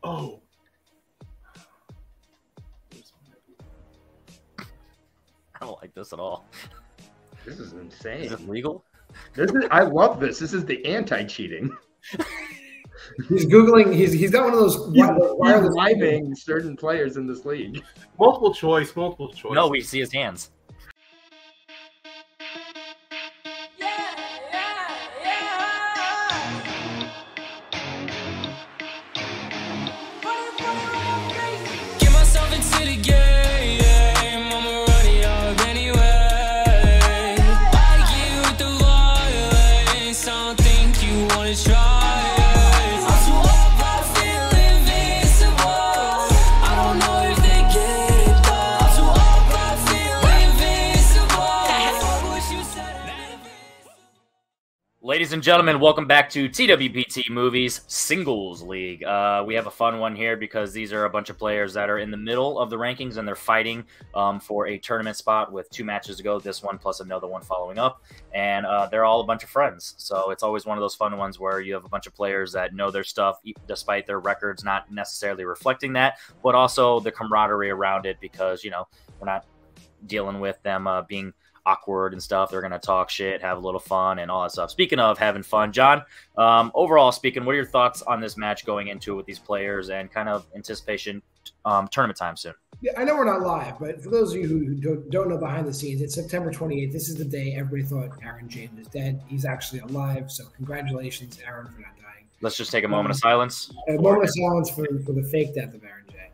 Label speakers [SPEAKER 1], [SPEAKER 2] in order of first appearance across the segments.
[SPEAKER 1] Oh.
[SPEAKER 2] I don't like this at all.
[SPEAKER 3] This is insane.
[SPEAKER 2] Is it legal?
[SPEAKER 3] I love this. This is the anti-cheating.
[SPEAKER 4] He's Googling. He's got one of those wireless
[SPEAKER 3] living certain players in this league.
[SPEAKER 1] Multiple choice.
[SPEAKER 2] No, we see his hands. Ladies and gentlemen, welcome back to TWBT Movies Singles League. We have a fun one here because these are a bunch of players that are in the middle of the rankings and they're fighting for a tournament spot with 2 matches to go, this one plus another one following up. And they're all a bunch of friends. So it's always one of those fun ones where you have a bunch of players that know their stuff despite their records not necessarily reflecting that, but also the camaraderie around it because, you know, we're not dealing with them being awkward and stuff. They're going to talk shit, have a little fun, and all that stuff. Speaking of having fun, John, overall speaking, what are your thoughts on this match going into it with these players and kind of anticipation tournament time soon?
[SPEAKER 4] Yeah, I know we're not live, but for those of you who don't know behind the scenes, it's September 28th. This is the day everybody thought Aaron James was dead. He's actually alive, so congratulations, Aaron, for not dying.
[SPEAKER 2] Let's just take a moment of silence.
[SPEAKER 4] A moment of silence for the fake death of Aaron J.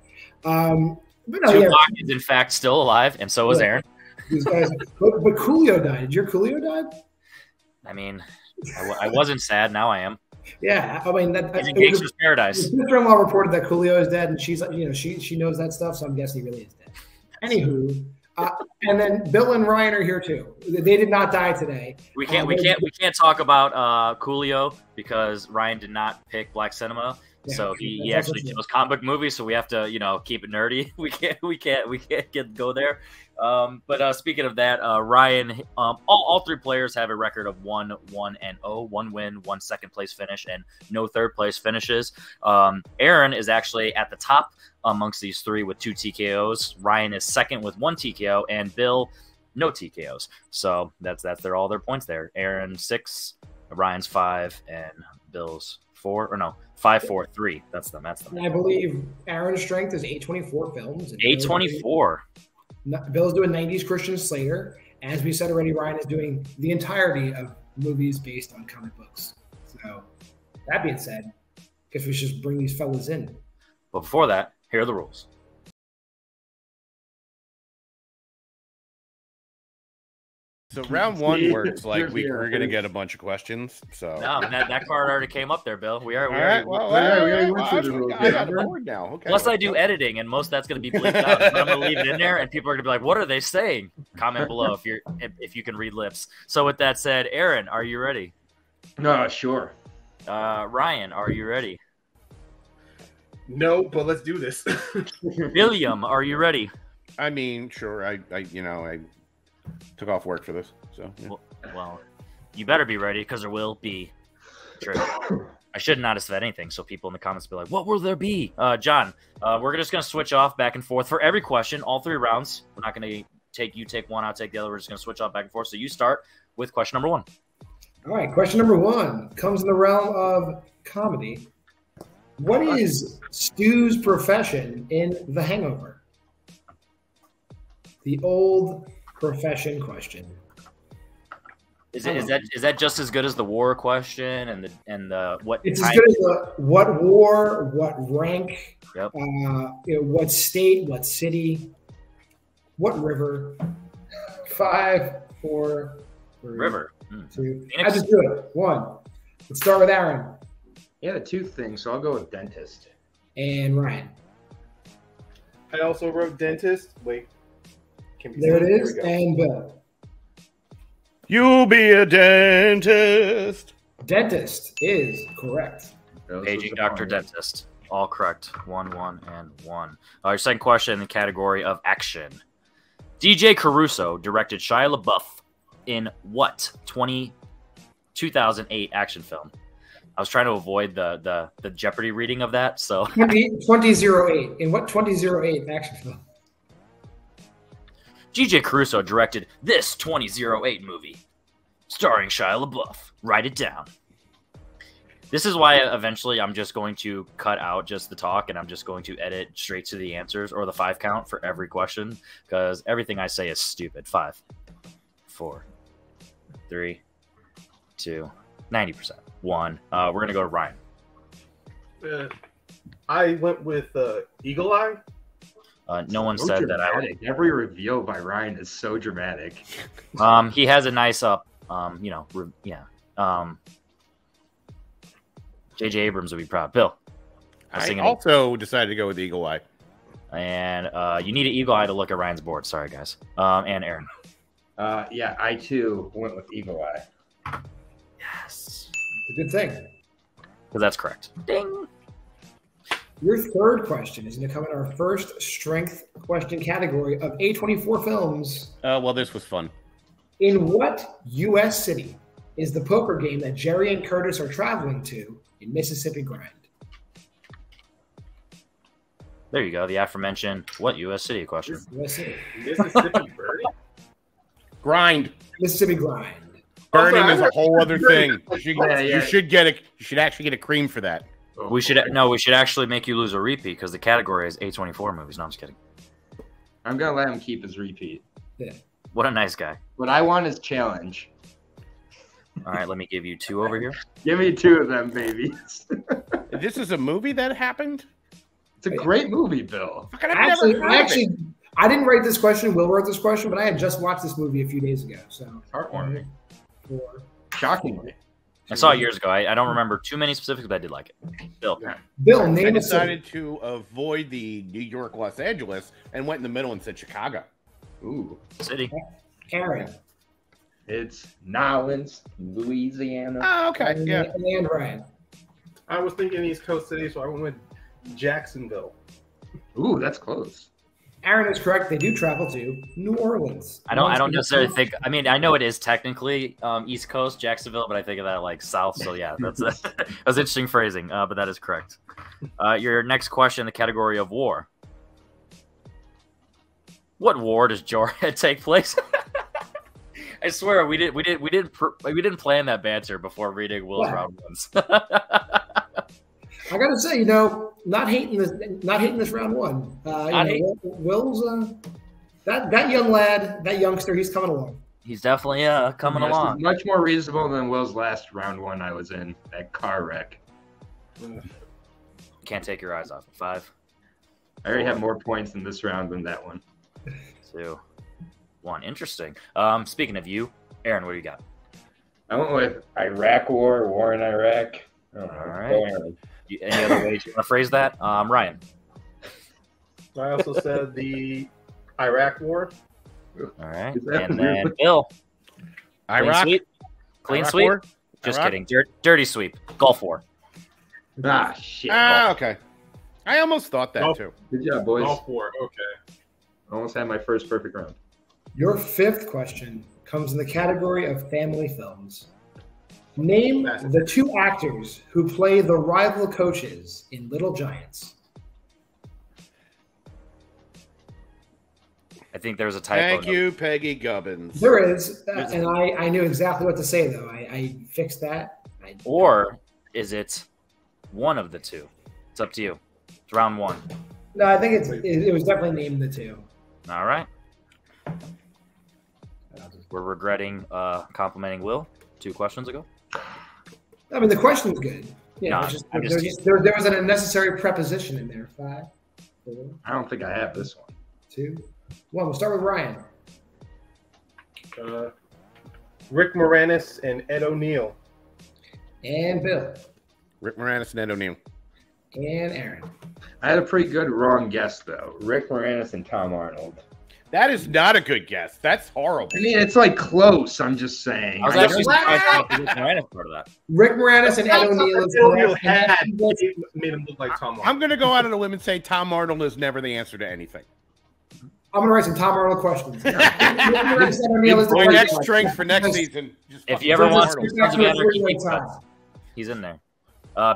[SPEAKER 2] But no, Tupac is, in fact, still alive, and so is Aaron.
[SPEAKER 4] These guys, but Coolio died. Did your Coolio died?
[SPEAKER 2] I mean, I wasn't sad. Now I am.
[SPEAKER 4] Yeah, I mean that.
[SPEAKER 2] He's in Gangster's Paradise.
[SPEAKER 4] His sister-in-law reported that Coolio is dead, and she's like, she knows that stuff, so I'm guessing he really is dead. Anywho, and then Bill and Ryan are here too. They did not die today.
[SPEAKER 2] We can't talk about Coolio because Ryan did not pick Black Cinema. Yeah, so he actually chose comic book movies, so we have to keep it nerdy. We can't go there. But speaking of that, Ryan, all 3 players have a record of 1-1-0, 1 win, 1 second place finish, and no third place finishes. Aaron is actually at the top amongst these 3 with 2 TKOs. Ryan is second with 1 TKO, and Bill no TKOs. So they're all their points there. Aaron 6, Ryan's 5, and Bill's 4 or no. 5-4-3. That's them.
[SPEAKER 4] And I believe Aaron's strength is 824 films.
[SPEAKER 2] 824.
[SPEAKER 4] Bill's doing 90s Christian Slater. As we said already, Ryan is doing the entirety of movies based on comic books. So that being said, I guess we should just bring these fellas in.
[SPEAKER 2] But before that, here are the rules.
[SPEAKER 5] So round 1 works like we're going to get a bunch of questions. So
[SPEAKER 2] no, that card already came up there, Bill. We got
[SPEAKER 5] the board now. Okay.
[SPEAKER 2] Plus, I do editing, and most of that's going to be bleeped out. But I'm going to leave it in there, and people are going to be like, "What are they saying?" Comment below if you can read lips. So with that said, Aaron, are you ready?
[SPEAKER 3] No, sure.
[SPEAKER 2] Ryan, are you ready?
[SPEAKER 1] No, but let's do this.
[SPEAKER 2] William, are you ready?
[SPEAKER 5] I mean, sure. I took off work for this, so yeah.
[SPEAKER 2] Well, you better be ready because there will be. True. I shouldn't not have said anything, so people in the comments will be like, "What will there be?" John, we're just going to switch off back and forth for every question, all 3 rounds. We're not going to take one, I'll take the other. We're just going to switch off back and forth. So you start with question number 1.
[SPEAKER 4] All right, question number 1 comes in the realm of comedy. What is Stu's profession in The Hangover? The old profession question.
[SPEAKER 2] Is that just as good as the war question and the what?
[SPEAKER 4] It's as good as the what war, what rank,
[SPEAKER 2] yep.
[SPEAKER 4] What state, what city, what river. 5, 4, 3,
[SPEAKER 2] river.
[SPEAKER 4] 2. I just do it. 1. Let's start with Aaron.
[SPEAKER 3] Yeah, the 2 things, so I'll go with dentist.
[SPEAKER 4] And Ryan.
[SPEAKER 1] I also wrote dentist. Wait.
[SPEAKER 4] There it is, and Bill.
[SPEAKER 5] You'll be a dentist.
[SPEAKER 4] Dentist is correct.
[SPEAKER 2] Paging Dr. Dentist. All correct. 1, 1, and 1. Your second question in the category of action. DJ Caruso directed Shia LaBeouf in what 2008 action film? I was trying to avoid the Jeopardy reading of that. So
[SPEAKER 4] 2008. In what 2008 action film?
[SPEAKER 2] G.J. Caruso directed this 2008 movie, starring Shia LaBeouf. Write it down. This is why eventually I'm just going to cut out just the talk and I'm just going to edit straight to the answers or the 5 count for every question because everything I say is stupid. 5, 4, 3, 2, 90%. 1. We're going to go to Ryan.
[SPEAKER 1] I went with Eagle Eye.
[SPEAKER 2] No one
[SPEAKER 3] So
[SPEAKER 2] said that I would.
[SPEAKER 3] dramatic. Every reveal by Ryan is so dramatic.
[SPEAKER 2] He has a nice J.J. Abrams would be proud. Bill.
[SPEAKER 5] I also decided to go with Eagle Eye.
[SPEAKER 2] And you need an Eagle Eye to look at Ryan's board. Sorry, guys. And Aaron.
[SPEAKER 3] Yeah, I too went with Eagle Eye.
[SPEAKER 2] Yes.
[SPEAKER 4] It's a good thing.
[SPEAKER 2] Because that's correct. Ding.
[SPEAKER 4] Your third question is going to come in our first strength question category of A24 films.
[SPEAKER 5] Well, this was fun.
[SPEAKER 4] In what U.S. city is the poker game that Jerry and Curtis are traveling to in Mississippi Grind?
[SPEAKER 2] There you go. The aforementioned what U.S. city question.
[SPEAKER 4] U.S. city.
[SPEAKER 1] Mississippi Burning.
[SPEAKER 5] Grind.
[SPEAKER 4] Mississippi Grind.
[SPEAKER 5] Burning
[SPEAKER 1] Also,
[SPEAKER 5] is a whole other thing.
[SPEAKER 3] Yeah.
[SPEAKER 5] You should actually get a cream for that.
[SPEAKER 2] We should actually make you lose a repeat because the category is A24 movies. No, I'm just kidding.
[SPEAKER 3] I'm gonna let him keep his repeat.
[SPEAKER 4] Yeah.
[SPEAKER 2] What a nice guy.
[SPEAKER 3] What I want is challenge.
[SPEAKER 2] All right, let me give you 2 over here.
[SPEAKER 3] Give me 2 of them, babies.
[SPEAKER 5] This is a movie that happened?
[SPEAKER 3] It's a great movie, Bill.
[SPEAKER 5] Fucking, I've never heard of it.
[SPEAKER 4] I didn't write this question. Will wrote this question, but I had just watched this movie a few days ago. So
[SPEAKER 3] Heartwarming.
[SPEAKER 4] 4.
[SPEAKER 3] Shockingly.
[SPEAKER 2] I saw it years ago. I don't remember too many specifics, but I did like it. Bill.
[SPEAKER 3] Yeah.
[SPEAKER 4] Bill,
[SPEAKER 5] I
[SPEAKER 4] name a city.
[SPEAKER 5] decided to avoid the New York, Los Angeles, and went in the middle and said Chicago.
[SPEAKER 3] Ooh.
[SPEAKER 2] City.
[SPEAKER 4] Aaron.
[SPEAKER 3] It's Nolens, Louisiana.
[SPEAKER 5] Oh, okay. Yeah.
[SPEAKER 4] And Ryan.
[SPEAKER 1] I was thinking East Coast City, so I went with Jacksonville.
[SPEAKER 3] Ooh, that's close.
[SPEAKER 4] Aaron is correct. They do travel to New Orleans.
[SPEAKER 2] I don't necessarily think. I mean, I know it is technically East Coast, Jacksonville, but I think of that like South. So yeah, that's interesting phrasing. But that is correct. Your next question, the category of war. What war does Jarhead take place? I swear we didn't plan that banter before reading Will's round ones.
[SPEAKER 4] I gotta say, not hating this round one. Will's that young lad, that youngster, he's coming along.
[SPEAKER 2] He's definitely coming along.
[SPEAKER 3] Much more reasonable than Will's last round one I was in, that car wreck.
[SPEAKER 2] Can't take your eyes off. 5.
[SPEAKER 3] I already have more points in this round than that one.
[SPEAKER 2] 2, 1. Interesting. Speaking of you, Aaron, what do you got?
[SPEAKER 3] I went with Iraq war in Iraq.
[SPEAKER 2] All right. Any other ways you want to phrase that? Ryan.
[SPEAKER 1] I also said the Iraq War.
[SPEAKER 2] All right. And then Bill.
[SPEAKER 5] Iraq.
[SPEAKER 2] Clean
[SPEAKER 5] Iraq
[SPEAKER 2] sweep?
[SPEAKER 5] war?
[SPEAKER 2] Just
[SPEAKER 5] Iraq?
[SPEAKER 2] kidding. Dirty sweep. Gulf War.
[SPEAKER 3] Ah, shit.
[SPEAKER 5] Okay. I almost thought that too.
[SPEAKER 3] Good job, boys.
[SPEAKER 1] Gulf War. Okay.
[SPEAKER 3] Almost had my first perfect round.
[SPEAKER 4] Your 5th question comes in the category of family films. Name the 2 actors who play the rival coaches in Little Giants.
[SPEAKER 2] I think there's a typo.
[SPEAKER 5] Thank you, Peggy Gubbins.
[SPEAKER 4] There is, and I knew exactly what to say, though. I fixed that.
[SPEAKER 2] Or is it one of the 2? It's up to you. It's round 1.
[SPEAKER 4] No, I think it was definitely named the 2.
[SPEAKER 2] All right. We're regretting complimenting Will 2 questions ago.
[SPEAKER 4] I mean, the question's good.
[SPEAKER 2] No,
[SPEAKER 4] there was an unnecessary preposition in there. 5, 4.
[SPEAKER 3] I don't think I have this one.
[SPEAKER 4] 2, 1. We'll start with Ryan.
[SPEAKER 1] Rick Moranis and Ed O'Neill.
[SPEAKER 4] And Bill.
[SPEAKER 5] Rick Moranis and Ed O'Neill.
[SPEAKER 4] And Aaron.
[SPEAKER 3] I had a pretty good wrong guess, though. Rick Moranis and Tom Arnold.
[SPEAKER 5] That is not a good guess. That's horrible.
[SPEAKER 3] I mean, it's like close. I'm just saying.
[SPEAKER 2] I was actually surprised about the Rick Moranis part of that.
[SPEAKER 4] Rick Moranis and Ed O'Neill is correct.
[SPEAKER 1] Made him look like Tom Arnold.
[SPEAKER 5] I'm going to go out on a limb and say Tom Arnold is never the answer to anything.
[SPEAKER 4] I'm going to write some Tom Arnold questions.
[SPEAKER 5] My next strength for next season.
[SPEAKER 2] If you ever want to together, he's in there.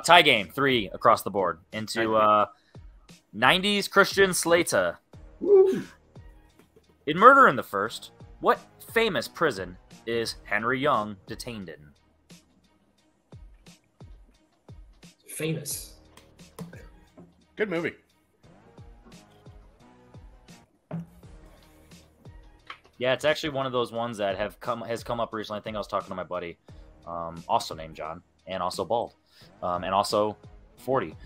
[SPEAKER 2] Tie game, 3 across the board. Into 90s Christian Slater.
[SPEAKER 4] Woo.
[SPEAKER 2] In Murder in the First, what famous prison is Henry Young detained in?
[SPEAKER 4] Famous.
[SPEAKER 5] Good movie.
[SPEAKER 2] Yeah, it's actually one of those ones that has come up recently. I think I was talking to my buddy, also named John, and also bald, and also 40,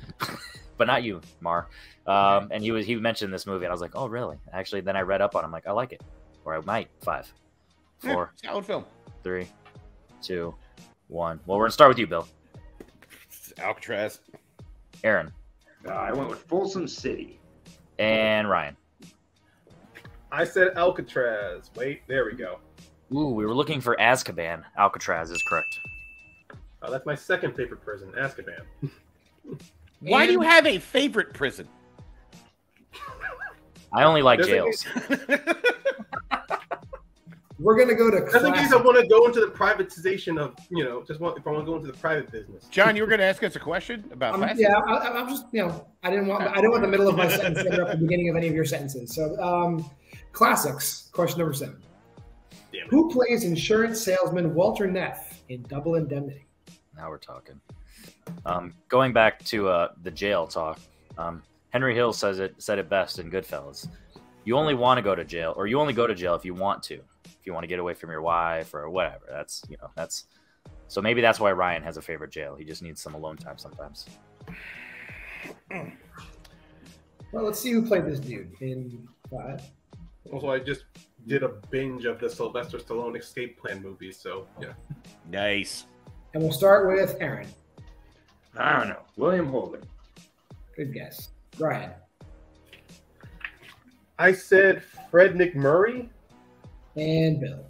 [SPEAKER 2] but not you, Mar. And he mentioned this movie, and I was like, oh, really? Actually, then I read up on it. I'm like, I like it, or I might. 5, 4,
[SPEAKER 5] solid film.
[SPEAKER 2] 3, 2, 1. Well, we're gonna start with you, Bill.
[SPEAKER 5] Alcatraz.
[SPEAKER 2] Aaron.
[SPEAKER 3] I went with Folsom City.
[SPEAKER 2] And Ryan.
[SPEAKER 1] I said Alcatraz. Wait, there we go.
[SPEAKER 2] Ooh, we were looking for Azkaban. Alcatraz is correct.
[SPEAKER 1] Oh, that's my second favorite prison, Azkaban.
[SPEAKER 5] Why do you have a favorite prison?
[SPEAKER 2] I only like
[SPEAKER 1] There's
[SPEAKER 2] jails.
[SPEAKER 4] We're gonna go to.
[SPEAKER 1] Just in case I want to go into the privatization of, if I want to go into the private business.
[SPEAKER 5] John, you were going to ask us a question about fast?
[SPEAKER 4] Yeah, I'm just I didn't want the middle of my sentence to interrupt the beginning of any of your sentences. So, classics. Question number 7.
[SPEAKER 1] Damn it.
[SPEAKER 4] Who plays insurance salesman Walter Neff in Double Indemnity?
[SPEAKER 2] Now we're talking. Going back to the jail talk, Henry Hill said it best in Goodfellas. You only want to go to jail, or you only go to jail if you want to. If you want to get away from your wife or whatever. That's so maybe that's why Ryan has a favorite jail. He just needs some alone time sometimes.
[SPEAKER 4] Well, let's see who played this dude in 5.
[SPEAKER 1] Also, I just did a binge of the Sylvester Stallone Escape Plan movies, so yeah.
[SPEAKER 5] Nice.
[SPEAKER 4] And we'll start with Aaron.
[SPEAKER 3] I don't know. William Holden.
[SPEAKER 4] Good guess. Ryan.
[SPEAKER 1] I said Fred McMurray.
[SPEAKER 4] And Bill.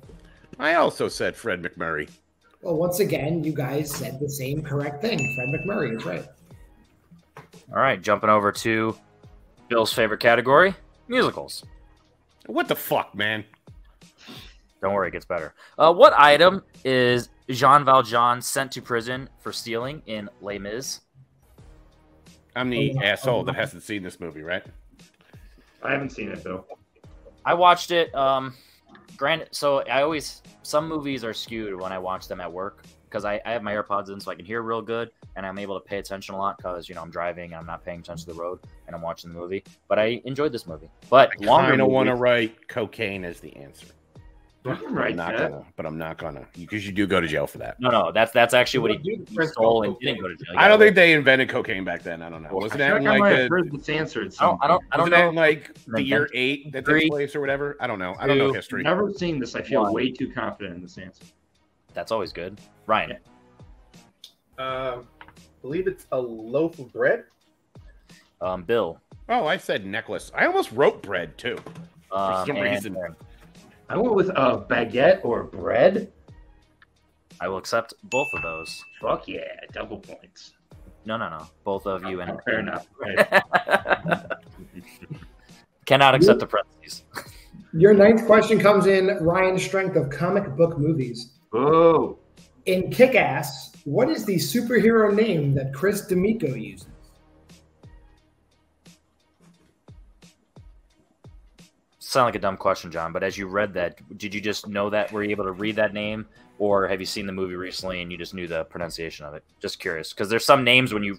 [SPEAKER 5] I also said Fred McMurray.
[SPEAKER 4] Well, once again, you guys said the same correct thing. Fred McMurray is right.
[SPEAKER 2] All right, jumping over to Bill's favorite category, musicals.
[SPEAKER 5] What the fuck, man?
[SPEAKER 2] Don't worry, it gets better. What item is Jean Valjean sent to prison for stealing in Les Mis?
[SPEAKER 5] I'm the asshole that hasn't seen this movie, right?
[SPEAKER 3] I haven't seen it, though.
[SPEAKER 2] I watched it. Granted, so some movies are skewed when I watch them at work because I have my AirPods in so I can hear real good and I'm able to pay attention a lot because I'm driving and I'm not paying attention to the road and I'm watching the movie. But I enjoyed this movie. But
[SPEAKER 5] I
[SPEAKER 2] longer
[SPEAKER 5] kind of
[SPEAKER 2] movies,
[SPEAKER 5] want to write cocaine as the answer.
[SPEAKER 3] Right,
[SPEAKER 5] I'm not gonna, because you do go to jail for that.
[SPEAKER 2] No, that's actually what he stole and didn't go to jail.
[SPEAKER 5] I don't think they invented cocaine back then. I don't know. Wasn't that in
[SPEAKER 3] I
[SPEAKER 5] like
[SPEAKER 3] might have
[SPEAKER 5] the?
[SPEAKER 3] heard this answer at
[SPEAKER 2] I
[SPEAKER 3] some
[SPEAKER 2] don't
[SPEAKER 5] Wasn't
[SPEAKER 2] know.
[SPEAKER 5] that in like the year 8 that takes place or whatever? I don't know. I don't know history.
[SPEAKER 3] Never seen this. I feel way too confident in this answer.
[SPEAKER 2] That's always good. Ryan.
[SPEAKER 1] Believe it's a loaf of bread.
[SPEAKER 2] Bill.
[SPEAKER 5] Oh, I said necklace. I almost wrote bread too. For some reason.
[SPEAKER 3] I went with a baguette or bread.
[SPEAKER 2] I will accept both of those.
[SPEAKER 3] Fuck yeah, double points.
[SPEAKER 2] No. Both of you and
[SPEAKER 3] Fair enough. Right.
[SPEAKER 2] Cannot accept the parentheses.
[SPEAKER 4] Your 9th question comes in Ryan's strength of comic book movies.
[SPEAKER 3] Oh.
[SPEAKER 4] In Kick-Ass, what is the superhero name that Chris D'Amico uses?
[SPEAKER 2] Sound like a dumb question, John, but as you read that, did you just know that? Were you able to read that name, or have you seen the movie recently and you just knew the pronunciation of it? Just curious, because there's some names when you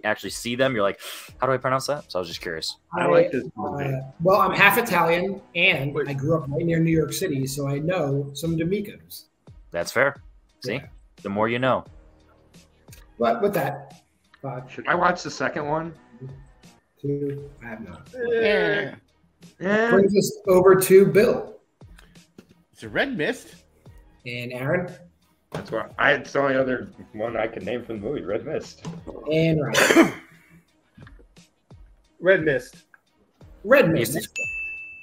[SPEAKER 2] actually see them, you're like, how do I pronounce that? So I was just curious.
[SPEAKER 3] I like this movie.
[SPEAKER 4] Well, I'm half Italian, and I grew up right near New York City, so I know some D'Amicos.
[SPEAKER 2] That's fair. See,
[SPEAKER 4] Yeah.
[SPEAKER 2] The more you know.
[SPEAKER 4] But with that,
[SPEAKER 3] Should I watch the second one?
[SPEAKER 4] 2, I have not.
[SPEAKER 5] Yeah.
[SPEAKER 4] Brings us over to Bill
[SPEAKER 5] It's a red mist.
[SPEAKER 4] and Aaron
[SPEAKER 3] That's why it's the only other one I can name from the movie, Red Mist.
[SPEAKER 4] and Ryan.
[SPEAKER 1] Red Mist.
[SPEAKER 4] Red Mist.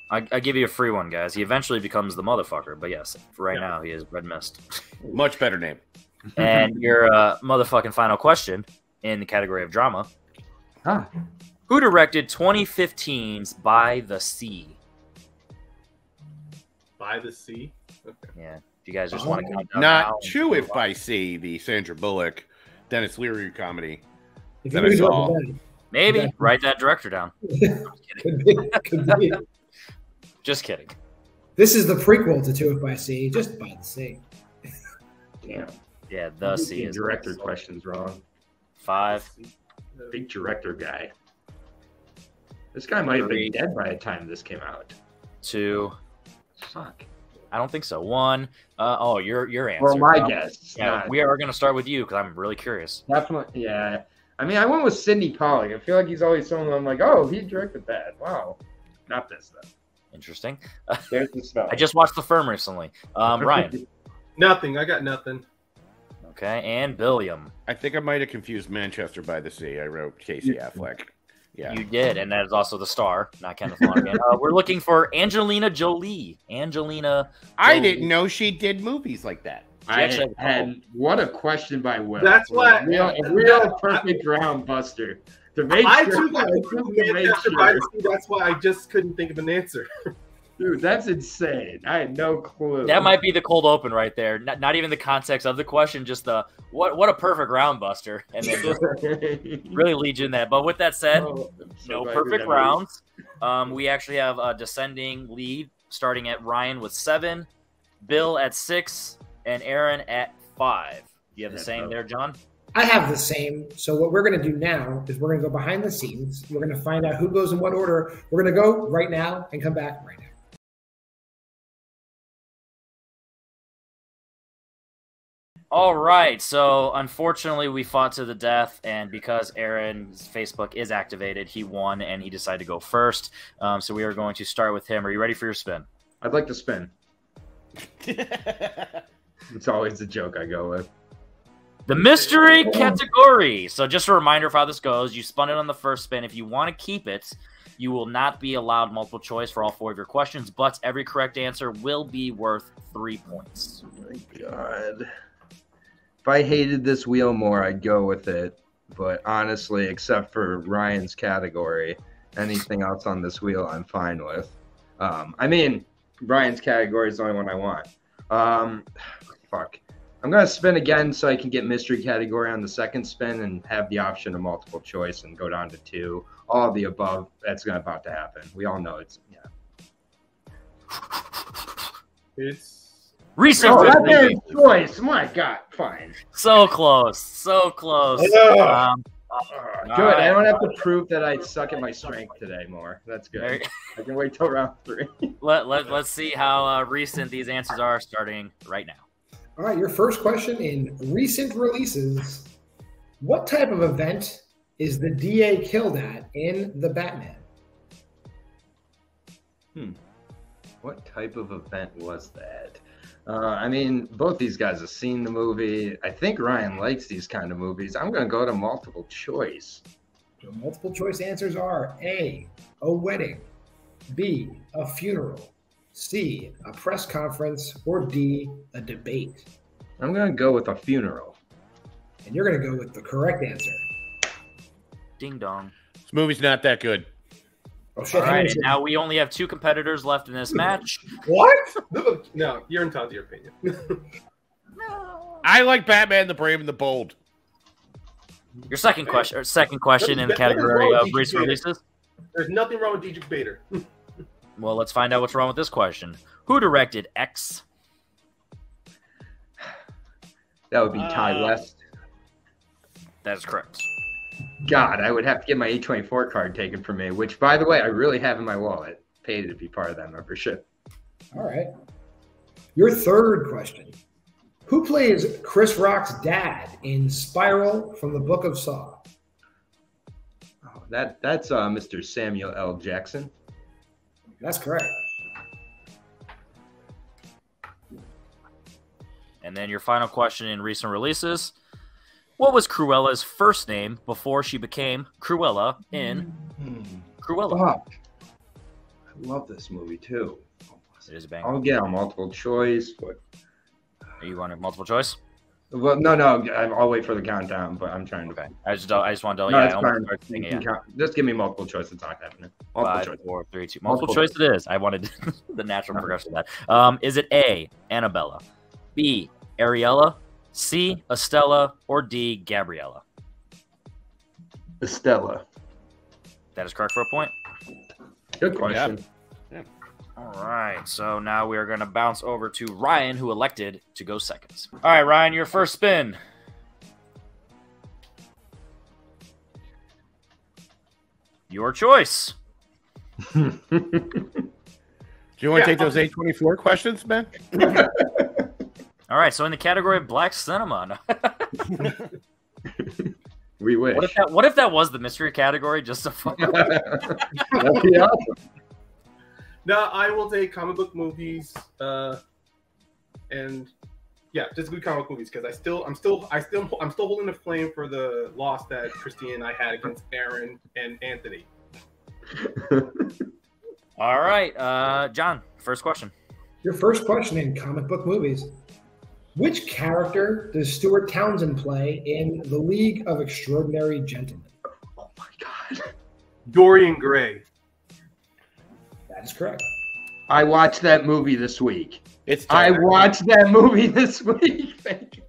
[SPEAKER 2] I give you a free one, guys. He eventually becomes the motherfucker, but yes, for right now, he is Red Mist.
[SPEAKER 5] Much better name.
[SPEAKER 2] And your motherfucking final question in the category of drama.
[SPEAKER 3] Huh.
[SPEAKER 2] Who directed 2015's By the Sea?
[SPEAKER 1] By the Sea. Okay.
[SPEAKER 2] Yeah. If you guys just want to count down
[SPEAKER 5] Not
[SPEAKER 2] now,
[SPEAKER 5] Chew If by Sea, the Sandra Bullock Dennis Leary comedy
[SPEAKER 4] If
[SPEAKER 5] that
[SPEAKER 4] you
[SPEAKER 5] I
[SPEAKER 4] knew
[SPEAKER 5] saw.
[SPEAKER 4] then,
[SPEAKER 2] Maybe
[SPEAKER 4] Yeah.
[SPEAKER 2] write that director down.
[SPEAKER 4] could be, could be.
[SPEAKER 2] Just kidding.
[SPEAKER 4] This is the prequel to To It by Sea, just by the sea.
[SPEAKER 3] Damn.
[SPEAKER 2] Yeah, the
[SPEAKER 3] I'm
[SPEAKER 2] C
[SPEAKER 3] getting
[SPEAKER 2] is
[SPEAKER 3] director questions wrong.
[SPEAKER 2] 5.
[SPEAKER 3] Big director guy. This guy might have been
[SPEAKER 2] 3,
[SPEAKER 3] dead by the time this came out.
[SPEAKER 2] 2.
[SPEAKER 3] Fuck.
[SPEAKER 2] I don't think so. 1. Oh, your answer.
[SPEAKER 3] Well, my guess.
[SPEAKER 2] Yeah,
[SPEAKER 3] Not-
[SPEAKER 2] we are going to start with you because I'm really curious.
[SPEAKER 3] Definitely, yeah. I mean, I went with Sidney Pollack. I feel like he's always someone I'm like, oh, he directed that. Wow. Not this, though.
[SPEAKER 2] Interesting.
[SPEAKER 3] There's the spell.
[SPEAKER 2] I just watched The Firm recently. Ryan.
[SPEAKER 1] Nothing. I got nothing.
[SPEAKER 2] Okay, and Billiam.
[SPEAKER 5] I think I might have confused Manchester by the Sea. I wrote Casey Affleck. Yeah.
[SPEAKER 2] You did, and that is also the star, not Kenneth Lonergan. We're looking for Angelina Jolie.
[SPEAKER 5] I didn't know she did movies like that.
[SPEAKER 3] And what a question by Will.
[SPEAKER 1] That's why-
[SPEAKER 3] a real perfect round buster. To make
[SPEAKER 1] I
[SPEAKER 3] sure,
[SPEAKER 1] too got
[SPEAKER 3] to make
[SPEAKER 1] Manchester
[SPEAKER 3] sure.
[SPEAKER 1] by the Sea. That's why I just couldn't think of an answer.
[SPEAKER 3] Dude, that's insane. I had no clue.
[SPEAKER 2] That might be the cold open right there. Not even the context of the question, just the what a perfect round buster, and then just really leads you in that. But with that said,
[SPEAKER 3] Oh, I'm so
[SPEAKER 2] no
[SPEAKER 3] glad we
[SPEAKER 2] perfect
[SPEAKER 3] got
[SPEAKER 2] rounds. We actually have a descending lead, starting at Ryan with 7, Bill at 6, and Aaron at 5. You have the same there, John?
[SPEAKER 4] I have the same. So what we're going to do now is we're going to go behind the scenes. We're going to find out who goes in what order. We're going to go right now and come back right now.
[SPEAKER 2] All right, so unfortunately we fought to the death, and because Aaron's Facebook is activated, he won, and he decided to go first. So we are going to start with him. Are you ready for your spin?
[SPEAKER 3] I'd like to spin. It's always the joke I go with.
[SPEAKER 2] The mystery category. So just a reminder of how this goes. You spun it on the first spin. If you want to keep it, you will not be allowed multiple choice for all 4 of your questions, but every correct answer will be worth 3 points.
[SPEAKER 3] Oh my God. If I hated this wheel more, I'd go with it. But honestly, except for Ryan's category, anything else on this wheel, I'm fine with. I mean, Ryan's category is the only one I want. Fuck. I'm going to spin again so I can get mystery category on the second spin and have the option of multiple choice and go down to 2. All of the above, that's about to happen. We all know it's, yeah.
[SPEAKER 1] It's
[SPEAKER 2] Recent
[SPEAKER 3] that man's choice. My God, fine.
[SPEAKER 2] So close. So close.
[SPEAKER 3] Good.
[SPEAKER 2] All right.
[SPEAKER 3] I don't have to prove that I suck at my strength today more. That's good.
[SPEAKER 2] Very-
[SPEAKER 3] I can wait till round 3.
[SPEAKER 2] Let's see how recent these answers are starting right now.
[SPEAKER 4] All right, your first question in recent releases. What type of event is the DA killed at in The Batman?
[SPEAKER 3] What type of event was that? I mean, both these guys have seen the movie. I think Ryan likes these kind of movies. I'm going to go to multiple choice.
[SPEAKER 4] The multiple choice answers are A, a wedding, B, a funeral, C, a press conference, or D, a debate.
[SPEAKER 3] I'm going to go with a funeral.
[SPEAKER 4] And you're going to go with the correct answer.
[SPEAKER 2] Ding dong.
[SPEAKER 5] This movie's not that good.
[SPEAKER 4] Oh, shit.
[SPEAKER 2] All right, and now we only have 2 competitors left in this match.
[SPEAKER 1] what? No, you're entitled to your opinion.
[SPEAKER 5] I like Batman, the Brave, and the Bold.
[SPEAKER 2] Your second question in the category of recent releases.
[SPEAKER 1] There's nothing wrong with Dietrich Bader.
[SPEAKER 2] Well, let's find out what's wrong with this question. Who directed X?
[SPEAKER 3] That would be Ty West.
[SPEAKER 2] That is correct.
[SPEAKER 3] God, I would have to get my A24 card taken from me, which, by the way, I really have in my wallet. Paid to be part of that membership.
[SPEAKER 4] All right. Your third question. Who plays Chris Rock's dad in Spiral from the Book of Saw?
[SPEAKER 3] Oh, that's Mr. Samuel L. Jackson.
[SPEAKER 4] That's correct.
[SPEAKER 2] And then your final question in recent releases. What was Cruella's first name before she became Cruella in Cruella?
[SPEAKER 3] Fuck. I love this movie, too.
[SPEAKER 2] It is a banger.
[SPEAKER 3] I'll get a multiple choice, but...
[SPEAKER 2] You want a multiple choice?
[SPEAKER 3] Well, no, I'll wait for the countdown, but I'm trying to...
[SPEAKER 2] Okay. I just want to...
[SPEAKER 3] No,
[SPEAKER 2] yeah,
[SPEAKER 3] it's
[SPEAKER 2] I
[SPEAKER 3] fine.
[SPEAKER 2] almost started thinking, yeah.
[SPEAKER 3] Just give me multiple choice. It's not happening. Multiple
[SPEAKER 2] 5,
[SPEAKER 3] choice.
[SPEAKER 2] 4, 3, 2. Multiple choice it is. I wanted the natural progression of that. Is it A, Annabella, B, Ariella, C. Estella, or D. Gabriella?
[SPEAKER 3] Estella.
[SPEAKER 2] That is correct for a point.
[SPEAKER 3] Good question.
[SPEAKER 5] Yeah.
[SPEAKER 2] All right, so now we are going to bounce over to Ryan, who elected to go second. All right, Ryan, your first spin. Your choice.
[SPEAKER 5] Do you want to take those A24 questions, Ben?
[SPEAKER 2] All right, so in the category of black cinema.
[SPEAKER 3] We wish.
[SPEAKER 2] What if that was the mystery category? Just to fuck up?
[SPEAKER 3] That'd be awesome.
[SPEAKER 1] No, I will take comic book movies, and yeah, just good comic book movies because I'm still holding the flame for the loss that Christine and I had against Aaron and Anthony.
[SPEAKER 2] All right, John, first question.
[SPEAKER 4] Your first question in comic book movies. Which character does Stuart Townsend play in The League of Extraordinary Gentlemen?
[SPEAKER 3] Oh my God.
[SPEAKER 1] Dorian Gray.
[SPEAKER 4] That is correct.
[SPEAKER 3] I watched that movie this week.
[SPEAKER 5] I
[SPEAKER 3] watched that movie this week. Thank you.